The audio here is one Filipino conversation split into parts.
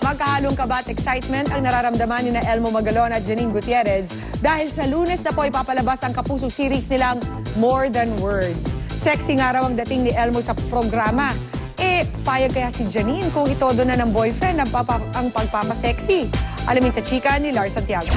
Magkahalong kaba at excitement ang nararamdaman ni na Elmo Magalon at Janine Gutierrez dahil sa Lunes na po ipapalabas ang Kapuso series nilang More Than Words. Sexy nga raw ang dating ni Elmo sa programa. Payag kaya si Janine kung itodo na ng boyfriend ang pagpapasexy? Alamin sa chika ni Lars Santiago.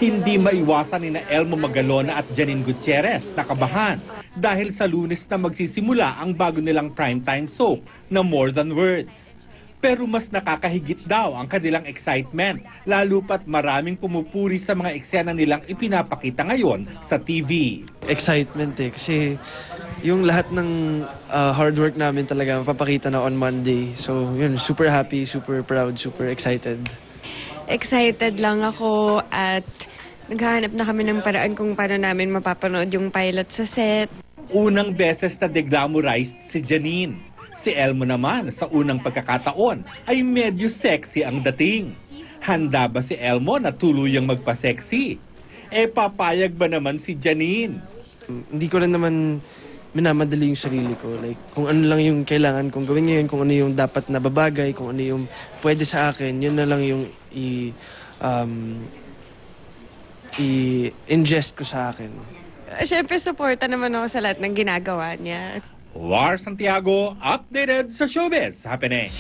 Hindi maiwasan ni na Elmo Magalona at Janine Gutierrez na kabahan dahil sa Lunes na magsisimula ang bago nilang primetime soap na More Than Words. Pero mas nakakahigit daw ang kanilang excitement, lalo pat maraming pumupuri sa mga eksena nilang ipinapakita ngayon sa TV. Excitement kasi yung lahat ng hard work namin talaga mapapakita na on Monday. So yun, super happy, super proud, super excited. Excited lang ako at naghahanap na kami ng paraan kung paano namin mapapanood yung pilot sa set. Unang beses na deglamorized si Janine. Si Elmo naman sa unang pagkakataon ay medyo sexy ang dating. Handa ba si Elmo na tuluyang magpa-sexy? Papayag ba naman si Janine? Hindi ko rin naman minamadali yung sarili ko. Like, kung ano lang yung kailangan kong gawin ngayon, kung ano yung dapat na babagay, kung ano yung pwede sa akin, yun na lang yung i-ingest ko sa akin. Siyempre, supporta naman ako sa lahat ng ginagawa niya. Lars Santiago, updated sa Showbiz Happening.